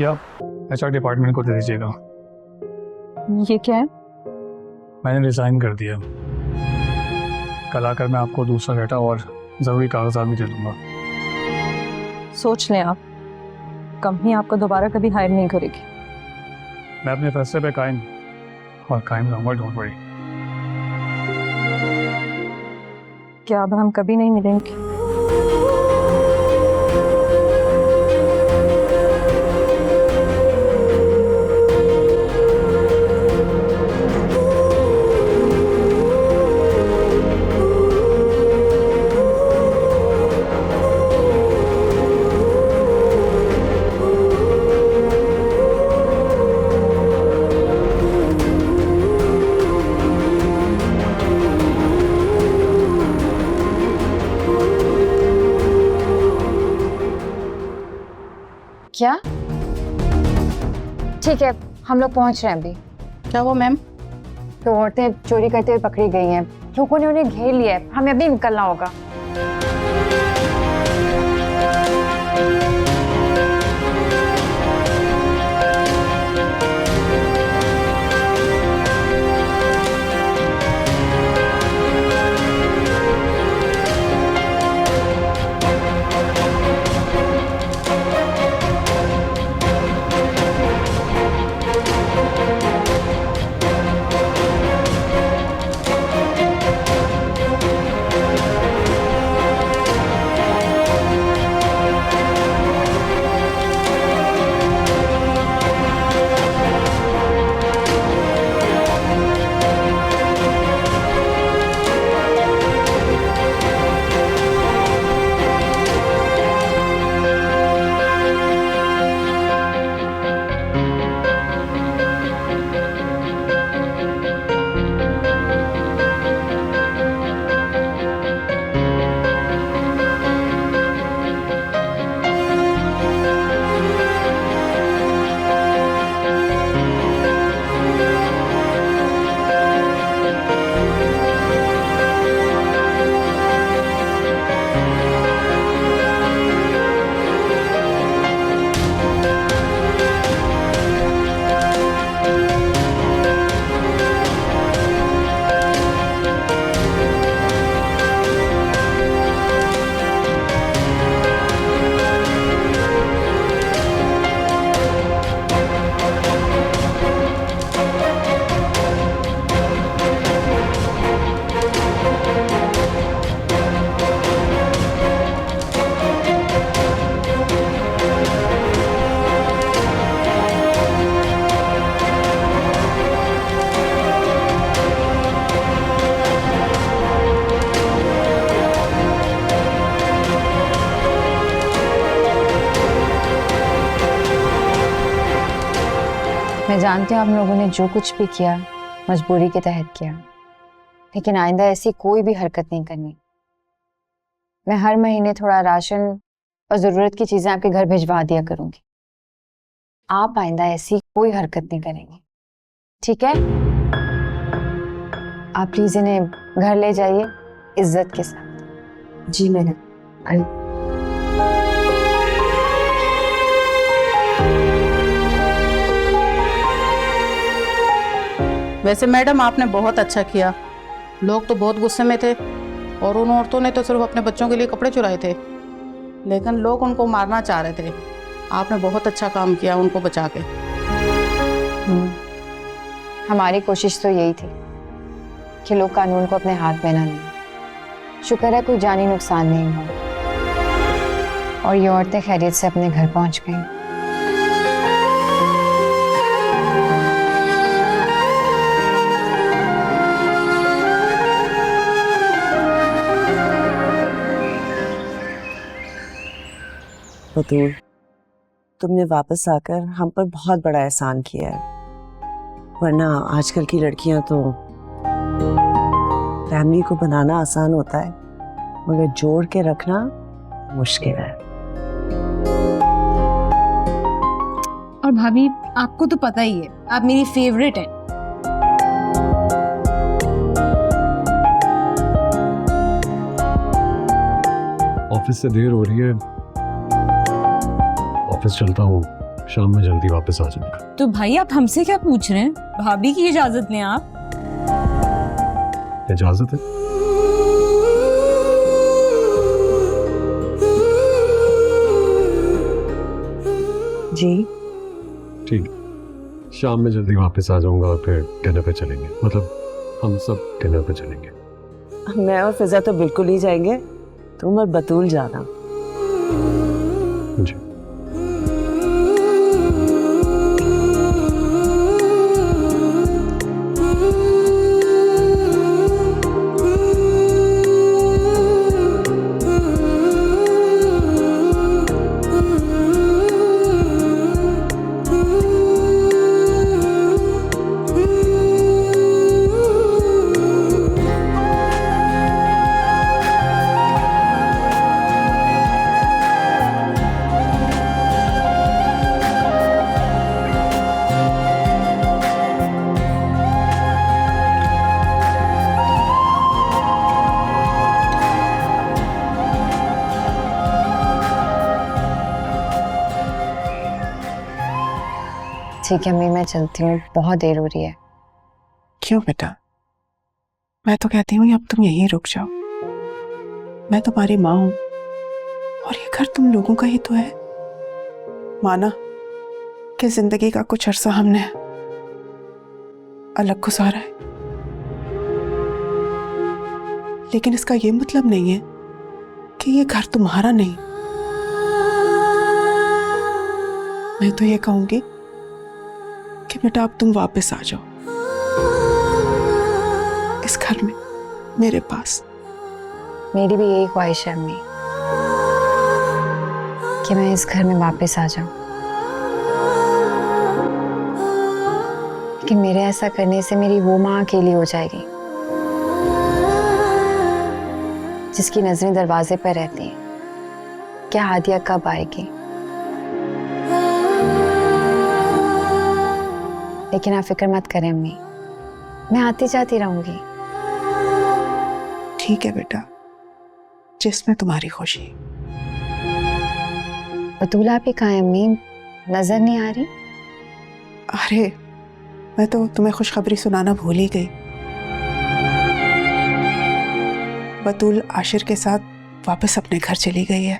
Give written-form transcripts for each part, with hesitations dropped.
या HR department को दे दीजिएगा। ये क्या है? मैंने रिज़ाइन कर दिया। कल आकर मैं आपको दूसरा डाटा और ज़रूरी कागजात भी दे दूँगा। सोच लें आप, कंपनी आपको दोबारा कभी हायर नहीं करेगी। मैं अपने फैसले पे कायम रहूँगा, डोंट वरी। क्या अब हम कभी नहीं मिलेंगे? क्या? ठीक है, हम लोग पहुंच रहे हैं अभी। क्या हुआ मैम? तो औरतें चोरी करते हुए पकड़ी गई हैं, लोगों ने उन्हें घेर लिया है, हमें अभी निकलना होगा। मैं जानती हूँ आप लोगों ने जो कुछ भी किया मजबूरी के तहत किया, लेकिन आइंदा ऐसी कोई भी हरकत नहीं करनी। मैं हर महीने थोड़ा राशन और जरूरत की चीजें आपके घर भिजवा दिया करूंगी। आप आइंदा ऐसी कोई हरकत नहीं करेंगे, ठीक है? आप प्लीज इन्हें घर ले जाइए इज्जत के साथ। जी मैडम। वैसे मैडम आपने बहुत अच्छा किया। लोग तो बहुत गुस्से में थे और उन औरतों ने तो सिर्फ अपने बच्चों के लिए कपड़े चुराए थे, लेकिन लोग उनको मारना चाह रहे थे। आपने बहुत अच्छा काम किया उनको बचा के। हमारी कोशिश तो यही थी कि लोग कानून को अपने हाथ में ना लें। शुक्र है कोई जानी नुकसान नहीं हुआ और ये औरतें खैरियत से अपने घर पहुंच गईं। बतूल, तुमने वापस आकर हम पर बहुत बड़ा एहसान किया है, वरना आजकल की लड़कियां तो फैमिली को बनाना आसान होता है मगर जोड़ के रखना मुश्किल है। और भाभी आपको तो पता ही है, आप मेरी फेवरेट हैं। ऑफिस से देर हो रही है, ऑफिस चलता हूँ, शाम में जल्दी वापस आ जाऊंगा। तो भाई आप हमसे क्या पूछ रहे हैं? भाभी की इजाजत लें आप। इजाजत है? जी ठीक, शाम में जल्दी वापस आ जाऊंगा और फिर डिनर पे चलेंगे, मतलब हम सब डिनर पे चलेंगे। मैं और फिजा तो बिल्कुल ही जाएंगे, तुम और बतूल जाना। जी। ठीक है अम्मी, मैं चलती हूँ, बहुत देर हो रही है। क्यों बेटा, मैं तो कहती हूँ अब तुम यहीं रुक जाओ। मैं तुम्हारी माँ हूं और ये घर तुम लोगों का ही तो है। माना कि जिंदगी का कुछ अरसा हमने अलग गुजारा है, लेकिन इसका ये मतलब नहीं है कि ये घर तुम्हारा नहीं। मैं तो ये कहूंगी कि बेटा अब तुम वापस आ जाओ इस घर में, मेरे पास। मेरी भी यही ख्वाहिश है अम्मी कि मैं इस घर में वापस आ जाऊं, लेकिन मेरे ऐसा करने से मेरी वो माँ अकेली हो जाएगी जिसकी नजरें दरवाजे पर रहती हैं। क्या हादिया कब आएगी? लेकिन आप फिक्र मत करें अम्मी, मैं आती जाती रहूंगी। ठीक है बेटा, जिसमें तुम्हारी खुशी। बतूला भी कहाँ है अम्मी, नजर नहीं आ रही? अरे मैं तो तुम्हें खुशखबरी सुनाना भूल ही गई। बतूल आशिर के साथ वापस अपने घर चली गई है।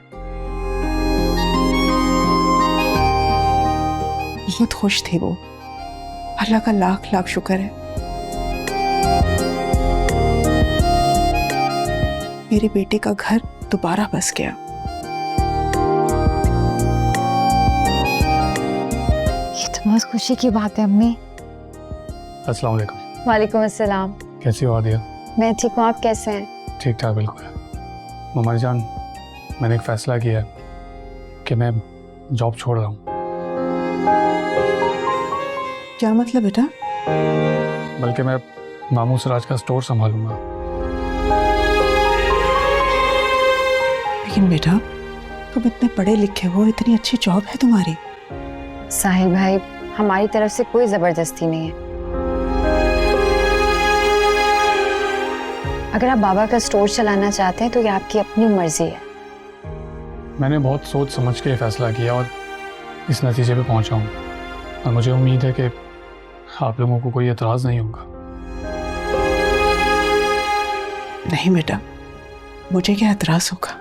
बहुत खुश थी वो, अल्लाह का लाख लाख शुक्र है। मेरी बेटी का घर दोबारा बस गया। ये तो बहुत खुशी की बात है अम्मी। अस्सलाम वालेकुम। वालेकुम अस्सलाम। कैसी हो आदिया? मैं ठीक हूँ, आप कैसे हैं? ठीक ठाक बिल्कुल। मम्मा जान, मैंने एक फ़ैसला किया है कि मैं जॉब छोड़ रहा हूँ। क्या मतलब बेटा? बल्कि मैं मामू सिराज का स्टोर संभालूंगा। लेकिन बेटा, तुम इतने पढ़े लिखे हो, इतनी अच्छी जॉब है तुम्हारी। साहिल भाई, हमारी तरफ से कोई जबरदस्ती नहीं है। अगर आप बाबा का स्टोर चलाना चाहते हैं तो ये आपकी अपनी मर्जी है। मैंने बहुत सोच समझ के ये फैसला किया और इस नतीजे पे पहुंचा हूँ, और मुझे उम्मीद है कि आप लोगों को कोई एतराज़ नहीं होगा। नहीं बेटा, मुझे क्या एतराज होगा।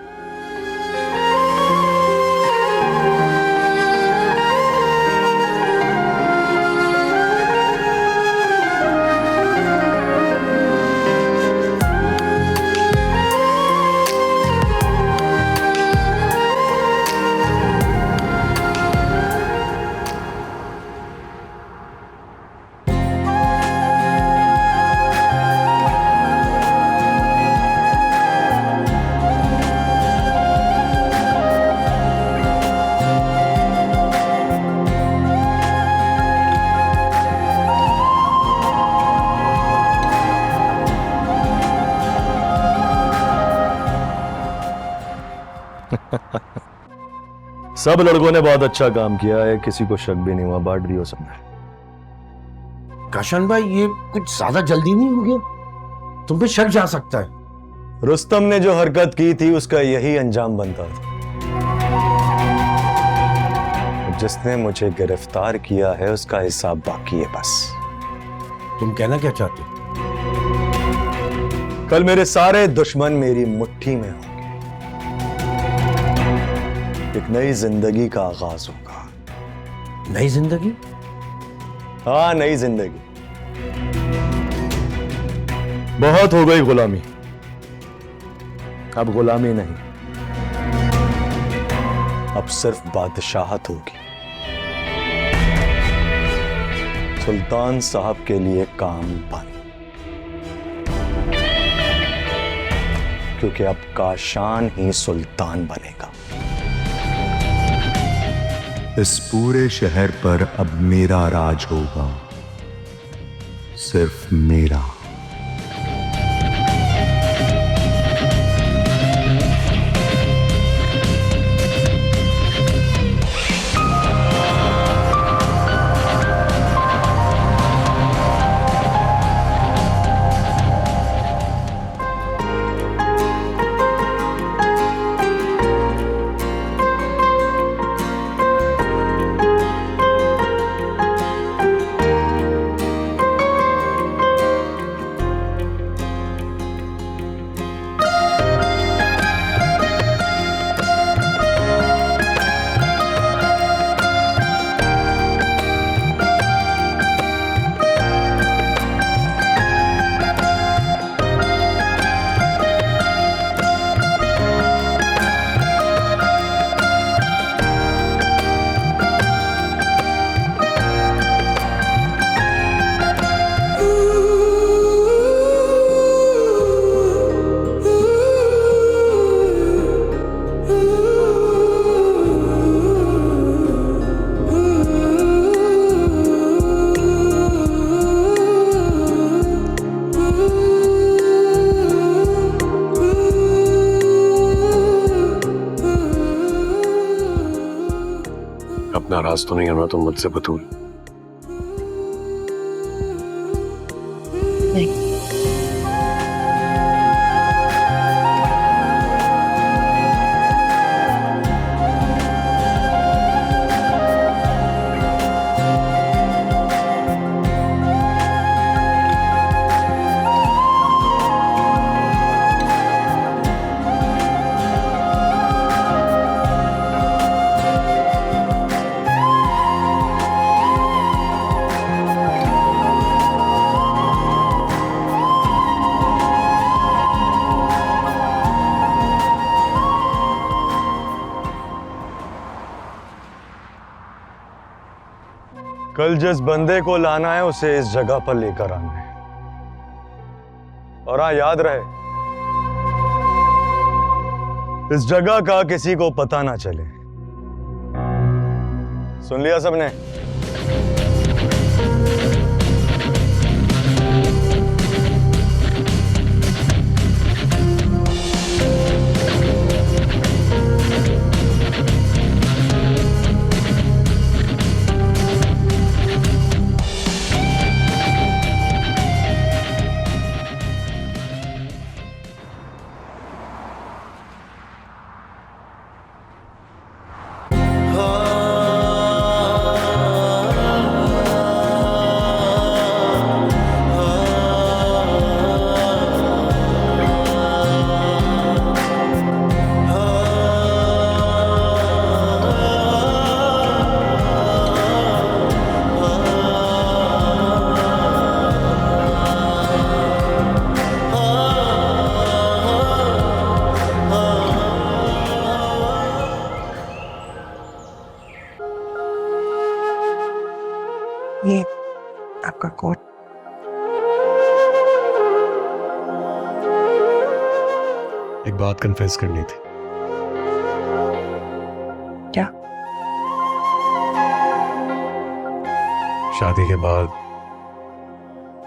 सब लड़कों ने बहुत अच्छा काम किया है, किसी को शक भी नहीं हुआ, बांट दियो सबने। काशन भाई, ये कुछ ज्यादा जल्दी नहीं हो गया? तुम पे शक जा सकता है। रुस्तम ने जो हरकत की थी उसका यही अंजाम बनता था। जिसने मुझे गिरफ्तार किया है उसका हिसाब बाकी है बस। तुम कहना क्या चाहते हो? कल मेरे सारे दुश्मन मेरी मुट्ठी में होंगे। एक नई जिंदगी का आगाज होगा। नई जिंदगी? हाँ, नई जिंदगी। बहुत हो गई गुलामी, अब गुलामी नहीं, अब सिर्फ बादशाहत होगी। सुल्तान साहब के लिए काम बंद, क्योंकि अब काशान ही सुल्तान बनेगा। इस पूरे शहर पर अब मेरा राज होगा, सिर्फ मेरा। नाराज तो नहीं होना तुम मुझसे बतूल? नहीं। कल जिस बंदे को लाना है उसे इस जगह पर लेकर आना है। और हाँ, याद रहे, इस जगह का किसी को पता ना चले। सुन लिया सबने? ये आपका कोट। एक बात कन्फेस करनी थी। क्या? शादी के बाद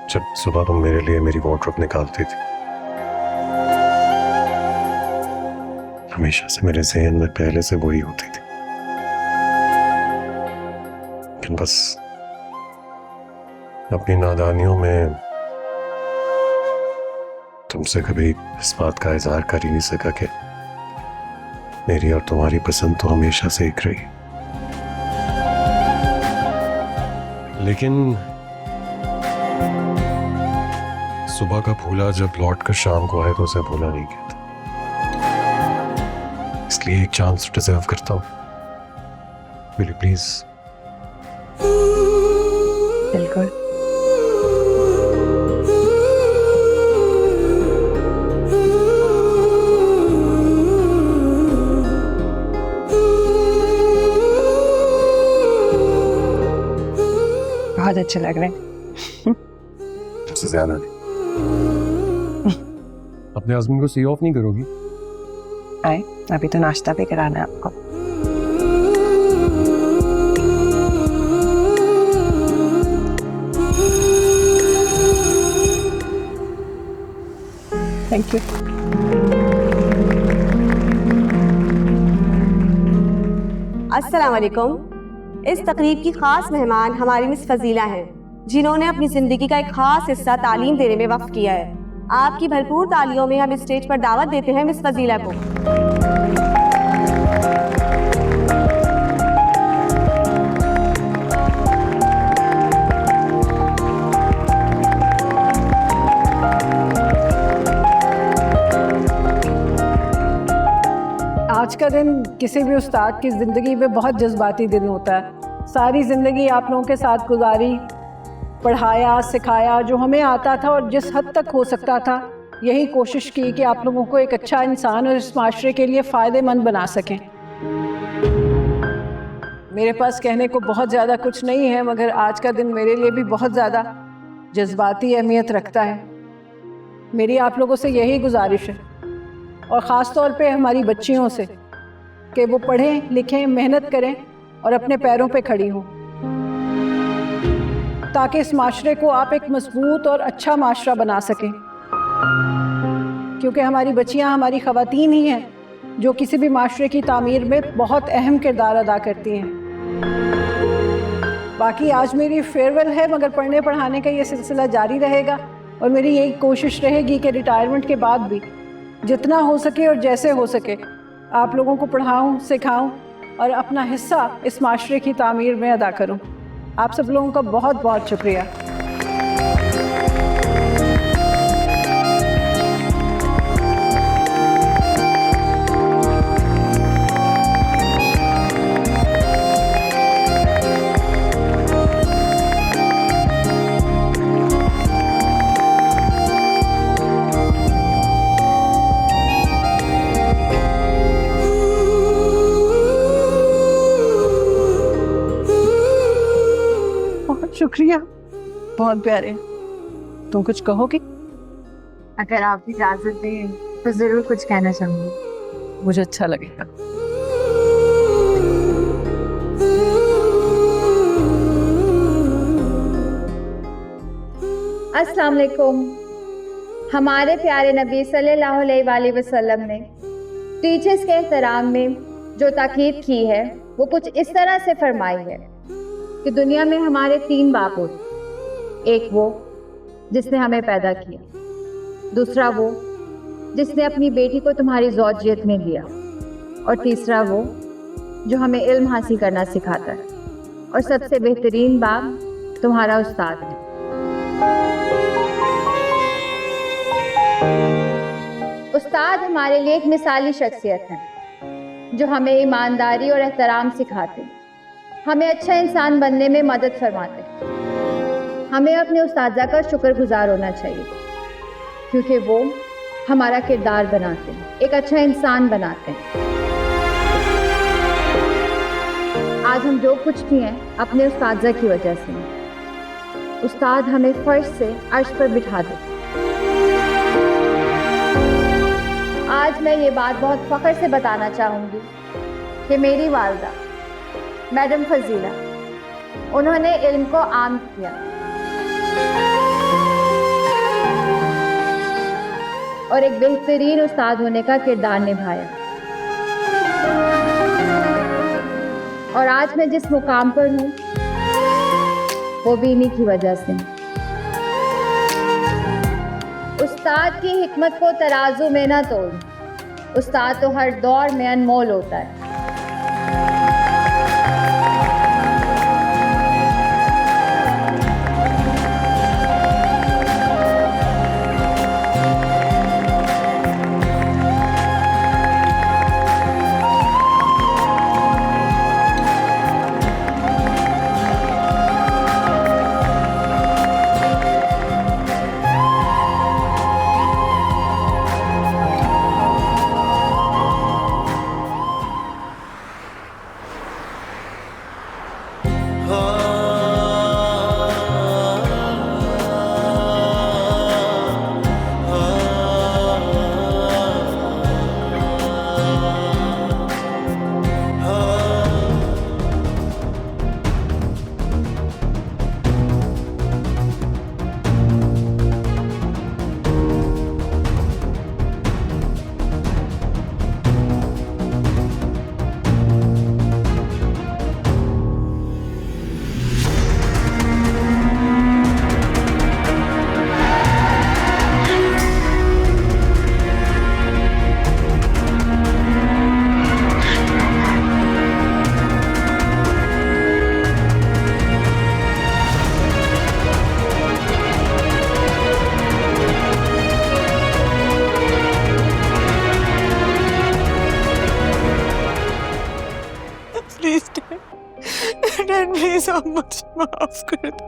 जब सुबह तुम मेरे लिए मेरी वार्डरोब निकालती थी, हमेशा से मेरे ज़हन में पहले से वही होती थी। लेकिन बस अपनी नादानियों में तुमसे कभी इस बात का इजहार कर ही नहीं सका कि मेरी और तुम्हारी पसंद तो हमेशा से एक रही। लेकिन सुबह का भूला जब लौट कर शाम को आए तो उसे भूला नहीं कहता, इसलिए एक चांस डिजर्व करता हूँ। Will you please? बिल्कुल। बहुत अच्छे लग रहे हैं। सबसे ज्यादा नहीं। अपने हस्बैंड को सी ऑफ नहीं करोगी? आए, अभी तो नाश्ता भी कराना है आपको। Thank you. अस्सलाम वालेकुम। इस तकरीब की खास मेहमान हमारी मिस फजीला हैं, जिन्होंने अपनी जिंदगी का एक खास हिस्सा तालीम देने में वक्फ किया है। आपकी भरपूर तालियों में हम इस स्टेज पर दावत देते हैं मिस फजीला को। आज का दिन किसी भी उस्ताद की ज़िंदगी में बहुत जज्बाती दिन होता है। सारी ज़िंदगी आप लोगों के साथ गुजारी, पढ़ाया, सिखाया जो हमें आता था और जिस हद तक हो सकता था यही कोशिश की कि आप लोगों को एक अच्छा इंसान और इस माशरे के लिए फ़ायदेमंद बना सकें। मेरे पास कहने को बहुत ज़्यादा कुछ नहीं है, मगर आज का दिन मेरे लिए भी बहुत ज़्यादा जज्बाती अहमियत रखता है। मेरी आप लोगों से यही गुजारिश है, और ख़ास तौर पे हमारी बच्चियों से, कि वो पढ़ें लिखें, मेहनत करें और अपने पैरों पे खड़ी हों, ताकि इस माशरे को आप एक मजबूत और अच्छा माशरा बना सकें। क्योंकि हमारी बच्चियां हमारी ख़वातीन ही हैं जो किसी भी माशरे की तामीर में बहुत अहम किरदार अदा करती हैं। बाकी आज मेरी फेयरवेल है, मगर पढ़ने पढ़ाने का ये सिलसिला जारी रहेगा और मेरी यही कोशिश रहेगी कि रिटायरमेंट के बाद भी जितना हो सके और जैसे हो सके आप लोगों को पढ़ाऊं, सिखाऊं और अपना हिस्सा इस माशरे की तामीर में अदा करूं। आप सब लोगों का बहुत बहुत शुक्रिया। शुक्रिया, बहुत प्यारे। तुम कुछ कहोगी? अगर आप इजाजत दें तो जरूर कुछ कहना चाहूँगी। मुझे अच्छा लगेगा। अस्सलाम वालेकुम। हमारे प्यारे नबी सल्लल्लाहु अलैहि वसल्लम ने टीचर्स के एहतराम में जो ताकीद की है वो कुछ इस तरह से फरमाई है कि दुनिया में हमारे 3 बाप होते। एक वो जिसने हमें पैदा किया, दूसरा वो जिसने अपनी बेटी को तुम्हारी ज़ौजियत में दिया, और तीसरा वो जो हमें इल्म हासिल करना सिखाता है, और सबसे बेहतरीन बाप तुम्हारा उस्ताद है। उस्ताद हमारे लिए एक मिसाली शख्सियत है जो हमें ईमानदारी और एहतराम सिखाते हैं, हमें अच्छा इंसान बनने में मदद फरमाते हैं। हमें अपने उस्तादा का शुक्रगुजार होना चाहिए, क्योंकि वो हमारा किरदार बनाते हैं, एक अच्छा इंसान बनाते हैं। आज हम जो कुछ भी हैं अपने उस्तादा की वजह से। उस्ताद हमें फर्श से अर्श पर बिठा दे। आज मैं ये बात बहुत फख्र से बताना चाहूँगी कि मेरी वालदा मैडम फजीला, उन्होंने इल्म को आम किया और एक बेहतरीन उस्ताद होने का किरदार निभाया, और आज मैं जिस मुकाम पर हूँ वो भी इन्हीं की वजह से। उस्ताद की हिकमत को तराजू में ना तोल, उस्ताद तो हर दौर में अनमोल होता है। प्लीज डैड प्लीज आप मुझे माफ कर दो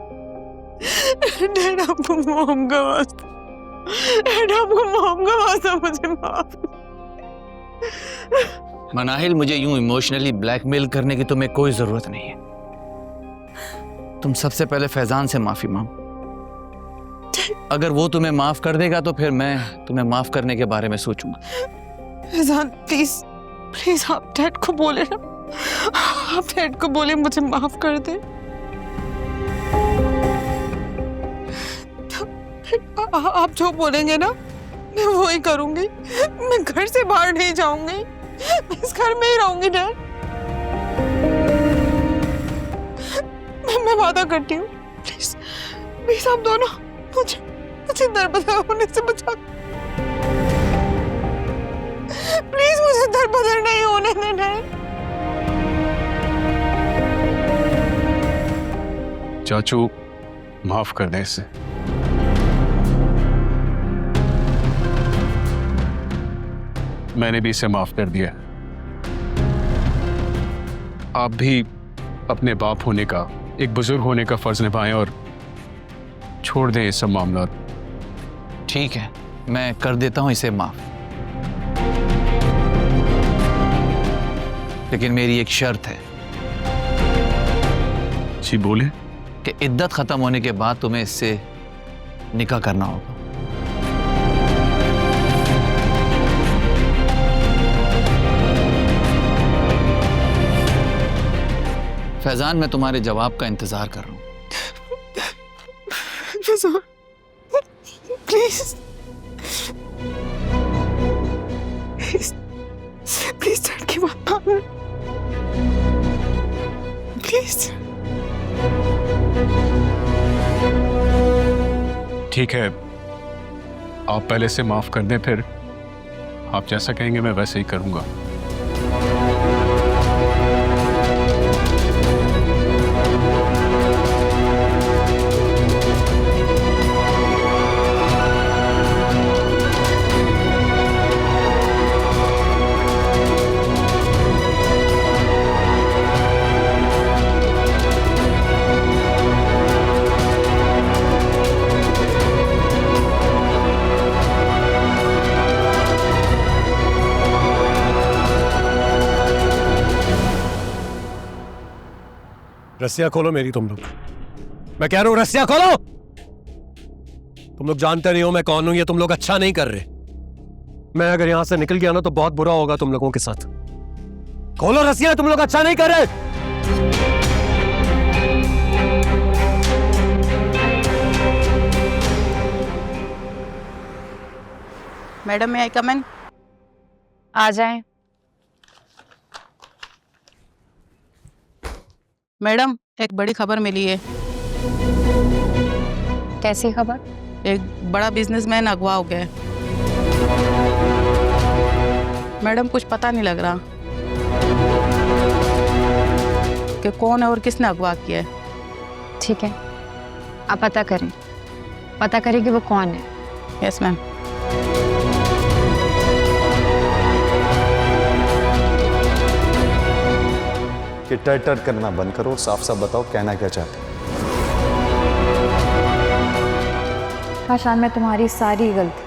डैड, आपको मॉम का वास्ता, डैड आपको मॉम का वास्ता मुझे माफ। मनाहिल, मुझे यूं इमोशनली ब्लैकमेल करने की तुम्हें कोई जरूरत नहीं है। तुम सबसे पहले फैजान से माफी मांगो। अगर वो तुम्हें माफ कर देगा तो फिर मैं तुम्हें माफ करने के बारे में सोचूंगा। फैजान प्लीज प्लीज आप डैड को बोले ना, आप डैड को बोले मुझे माफ कर दे। आप जो बोलेंगे ना मैं वो ही करूंगी। मैं घर से बाहर नहीं जाऊंगी, मैं इस घर में ही रहूंगी डैड। मैं वादा करती हूँ, प्लीज प्लीज आप दोनों मुझे दरबदर होने से बचा। प्लीज मुझे दरबदर नहीं होने देना है। चाचू माफ कर दे इसे। मैंने भी इसे माफ कर दिया। आप भी अपने बाप होने का, एक बुजुर्ग होने का फर्ज निभाएं और छोड़ दें ये सब मामला। ठीक है, मैं कर देता हूं इसे माफ, लेकिन मेरी एक शर्त है। जी बोले। कि इद्दत खत्म होने के बाद तुम्हें इससे निकाह करना होगा। फैजान, मैं तुम्हारे जवाब का इंतजार कर रहा हूं। प्लीज प्लीज डैड की बात मानो प्लीज। ठीक है, आप पहले से माफ कर दें, फिर आप जैसा कहेंगे मैं वैसे ही करूंगा। रस्सियां खोलो मेरी तुम लोग, मैं कह रहा हूं रस्सियां खोलो। तुम लोग जानते नहीं हो मैं कौन हूं, ये तुम लोग अच्छा नहीं कर रहे। मैं अगर यहां से निकल गया ना तो बहुत बुरा होगा तुम लोगों के साथ। खोलो रस्सियां, तुम लोग अच्छा नहीं कर रहे। मैडम मैं आई कम इन? आ जाएं। मैडम एक बड़ी खबर मिली है। कैसी खबर? एक बड़ा बिजनेसमैन अगवा हो गया है। मैडम कुछ पता नहीं लग रहा कि कौन है और किसने अगवा किया है। ठीक है, आप पता करें कि वो कौन है। Yes ma'am. कि टर करना बंद करो, साफ साफ बताओ कहना क्या चाहते हो। काशान, मैं तुम्हारी सारी गलती,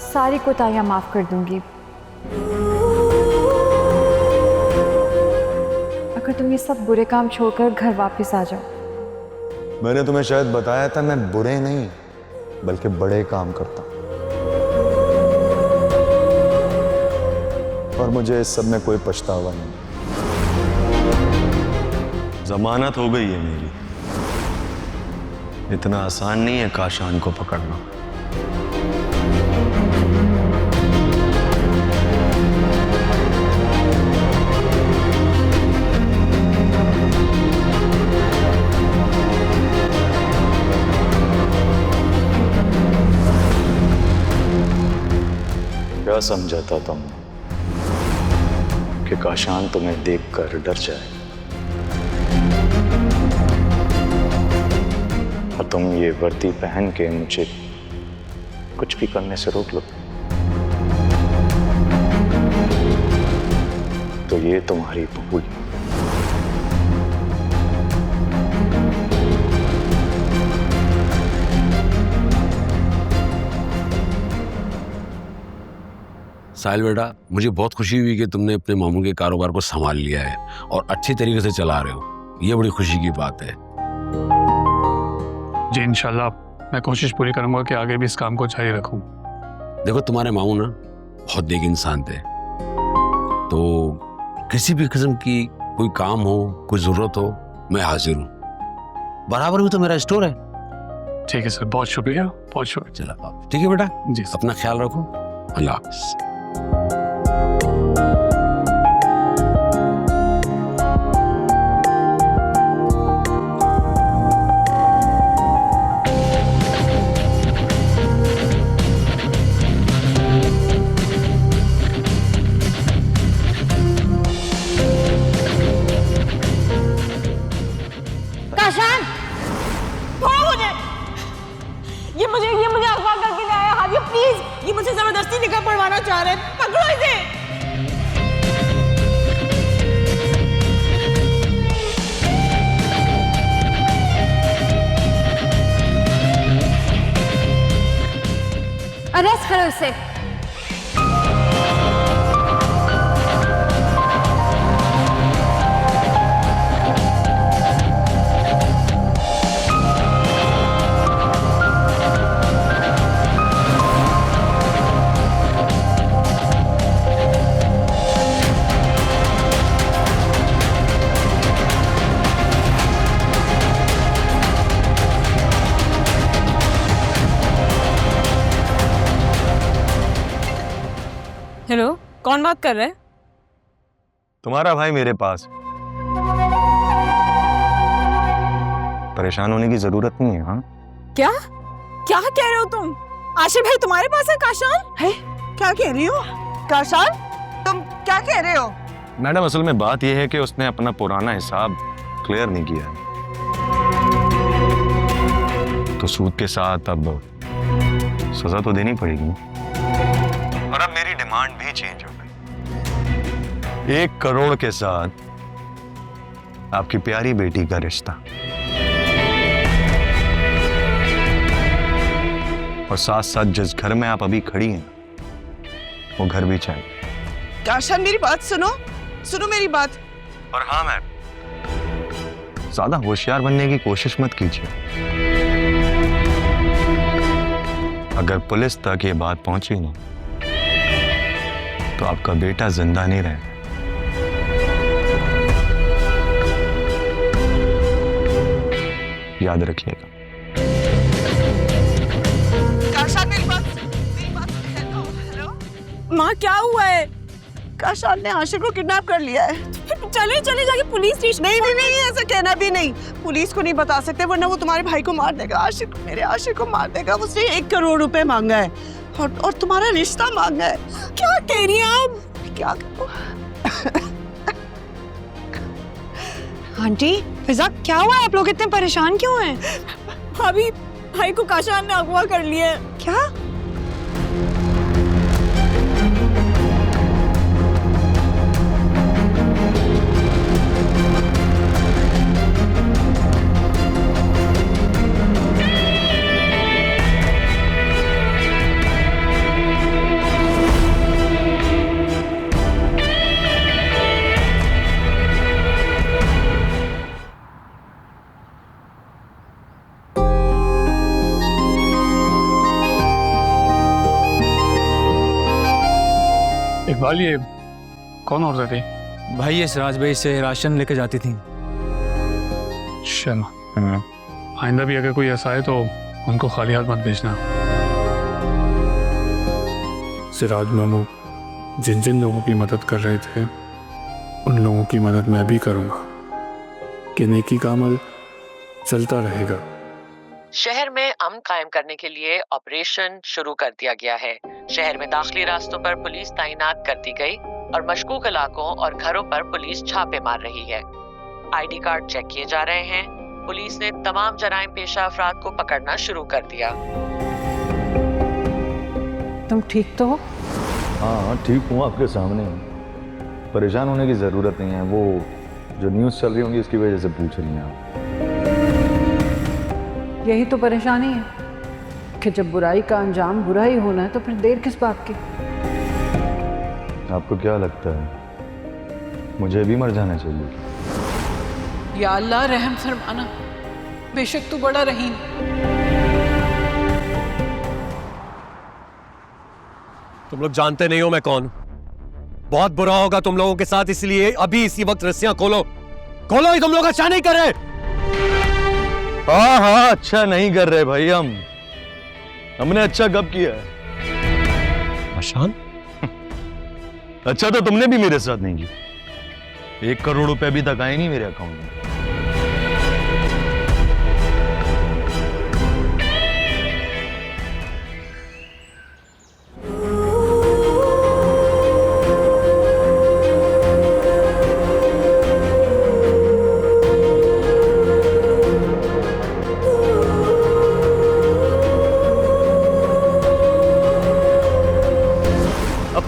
सारी कोताहियां माफ कर दूंगी अगर तुम ये सब बुरे काम छोड़कर घर वापस आ जाओ। मैंने तुम्हें शायद बताया था मैं बुरे नहीं बल्कि बड़े काम करता हूं, और मुझे इस सब में कोई पछतावा नहीं। जमानत हो गई है मेरी। इतना आसान नहीं है काशान को पकड़ना। क्या समझा था तुम कि काशान तुम्हें देखकर डर जाए और तुम ये वर्दी पहन के मुझे कुछ भी करने से रोक लो? तो ये तुम्हारी भूल। साहिल बेटा, मुझे बहुत खुशी हुई कि तुमने अपने मामू के कारोबार को संभाल लिया है और अच्छे तरीके से चला रहे हो। ये बड़ी खुशी की बात है। जी इंशाल्लाह मैं कोशिश पूरी करूंगा कि आगे भी इस काम को जारी रखूं। देखो तुम्हारे मामू ना बहुत नेक इंसान थे, तो किसी भी किस्म की कोई काम हो, कोई जरूरत हो, मैं हाजिर हूँ। बराबर भी तो मेरा स्टोर है। ठीक है सर, बहुत शुक्रिया, बहुत शुक्रिया। चला ठीक है बेटा जी, अपना ख्याल रखो। अल्लाह हाफिज। काशान, छोड़ो मुझे। ये मुझे अगवा करके ले आया। हादिया प्लीज, ये मुझसे जबरदस्ती निकाह पढ़वाना चाह रहे हैं। पकड़ो इसे। अरेस्ट करो इसे। हेलो, कौन बात कर रहे हैं? तुम्हारा भाई मेरे पास। परेशान होने की जरूरत नहीं है। हाँ क्या क्या कह रहे हो तुम? आशिर भाई तुम्हारे पास है? काशान है? क्या कह रही हो? काशान, तुम क्या कह रहे हो? मैडम, असल में बात यह है कि उसने अपना पुराना हिसाब क्लियर नहीं किया है, तो सूद के साथ अब सजा तो देनी पड़ेगी। और अब मेरी डिमांड भी चेंज हो गई। 1 करोड़ के साथ आपकी प्यारी बेटी का रिश्ता, और साथ साथ जिस घर में आप अभी खड़ी हैं वो घर भी चाहिए। काशान, मेरी बात सुनो, सुनो मेरी बात। और हाँ मैम, ज्यादा होशियार बनने की कोशिश मत कीजिए। अगर पुलिस तक ये बात पहुंची ना, तो आपका बेटा जिंदा नहीं रहेगा। याद रखिएगा। काशान, मेरी बात हेलो माँ, क्या हुआ है? काशान ने आशिर को किडनैप कर लिया है। चले जाके पुलिस स्टेशन। नहीं, ऐसा कहना भी नहीं। पुलिस को नहीं बता सकते, वरना वो तुम्हारे भाई को मार देगा। मेरे आशिर को मार देगा। उसने 1 करोड़ रुपए मांगा है और तुम्हारा रिश्ता मांगा है। क्या कह रही हैं आप? क्या आंटी फिजा, क्या हुआ? आप लोग इतने परेशान क्यों हैं? भाभी, भाई को काशान ने अगवा कर लिया है। क्या? इकबाल, ये कौन औरत थी? भाई ये सिराज भाई से राशन लेके जाती थी। चलो, आइंदा भी अगर कोई ऐसा है तो उनको खाली हाथ मत भेजना। सिराज मामू जिन जिन लोगों की मदद कर रहे थे, उन लोगों की मदद मैं भी करूंगा कि नेकी का अमल चलता रहेगा। शहर में अमन कायम करने के लिए ऑपरेशन शुरू कर दिया गया है। शहर में दाखिली रास्तों पर पुलिस तैनात कर दी गई और मशकूक इलाकों और घरों पर पुलिस छापे मार रही है। आईडी कार्ड चेक किए जा रहे हैं। पुलिस ने तमाम जराइम पेशा अफराद को पकड़ना शुरू कर दिया। तुम ठीक तो हो? हाँ ठीक हूँ, आपके सामने। परेशान होने की जरूरत नहीं है। वो जो न्यूज़ चल रही होंगी इसकी वजह से पूछ रही हैं आप। यही तो परेशानी है कि जब बुराई का अंजाम बुरा ही होना है तो फिर देर किस बात की। आपको क्या लगता है मुझे भी मर जाना चाहिए? या अल्लाह रहम फरमाना, बेशक तू बड़ा रहीम। तुम लोग जानते नहीं हो मैं कौन हूं। बहुत बुरा होगा तुम लोगों के साथ, इसलिए अभी इसी वक्त रस्सियां खोलो। खोलो, ही तुम लोग अच्छा नहीं कर रहे। हाँ अच्छा नहीं कर रहे भाई, हमने अच्छा कब किया है? आशान अच्छा तो तुमने भी मेरे साथ नहीं किया। 1 करोड़ रुपए अभी तक आए नहीं मेरे अकाउंट में।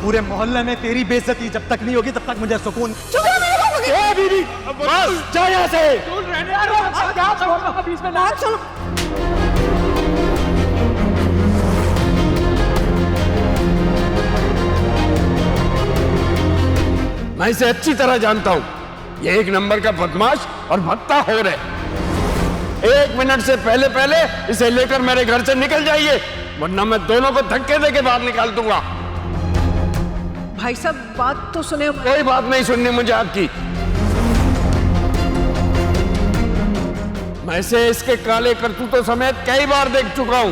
पूरे मोहल्ले में तेरी बेइज्जती जब तक नहीं होगी तब तक मुझे सुकून। बीवी बस जा यहाँ से। मैं इसे अच्छी तरह जानता हूं। ये 1 नंबर का बदमाश और भत्ता हो रहे। 1 मिनट से पहले पहले इसे लेकर मेरे घर से निकल जाइए, वरना मैं दोनों को धक्के देके बाहर निकाल दूंगा। भाई साहब बात तो सुने। कोई बात नहीं सुननी मुझे आपकी। मैं इसे इसके काले करतूतों समेत कई बार देख चुका हूं।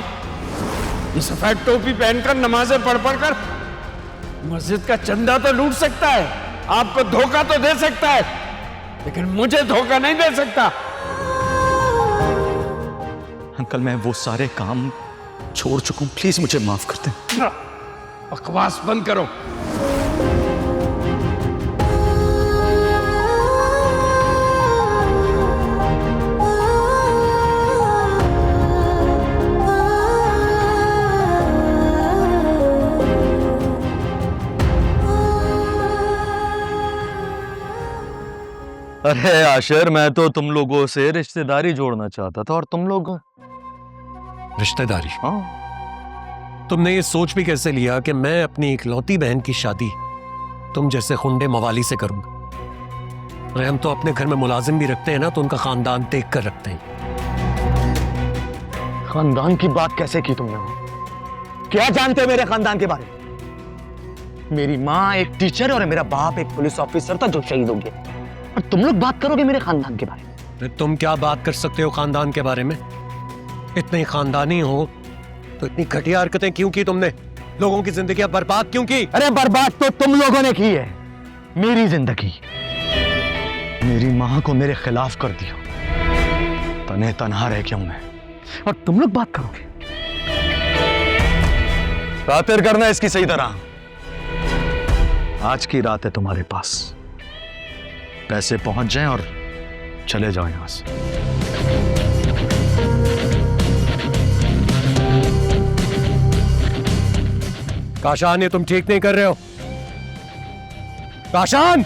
ये सफेद टोपी पहनकर नमाजें पढ़ कर मस्जिद का चंदा तो लूट सकता है, आपको धोखा तो दे सकता है, लेकिन मुझे धोखा नहीं दे सकता। अंकल मैं वो सारे काम छोड़ चुका हूं, प्लीज मुझे माफ कर दें। बकवास बंद करो। अरे आशिर, मैं तो तुम लोगों से रिश्तेदारी जोड़ना चाहता था और तुम लोग रिश्तेदारी? हाँ। तुमने ये सोच भी कैसे लिया कि मैं अपनी इकलौती बहन की शादी तुम जैसे खुंडे मवाली से करूंगा? अरे हम तो अपने घर में मुलाजिम भी रखते हैं ना, तो उनका खानदान देख कर रखते हैं। खानदान की बात कैसे की तुमने? क्या जानते हो मेरे खानदान के बारे में? मेरी माँ एक टीचर और मेरा बाप एक पुलिस ऑफिसर था जो शहीद हो गया, और तुम लोग बात करोगे मेरे खानदान के बारे में? तुम क्या बात कर सकते हो खानदान के बारे में? इतने खानदानी हो तो इतनी घटिया हरकतें क्यों की तुमने? लोगों की जिंदगी बर्बाद क्यों की? अरे बर्बाद तो तुम लोगों ने की है। मेरी जिंदगी, मेरी माँ को मेरे खिलाफ कर दिया, तने तनहा रह गया हूं मैं, और तुम लोग बात करोगे? खातिर करना इसकी सही तरह। आज की रात है तुम्हारे पास, पैसे पहुंच जाएं और चले जाओ यहां से। काशान, ये तुम ठीक नहीं कर रहे हो। काशान!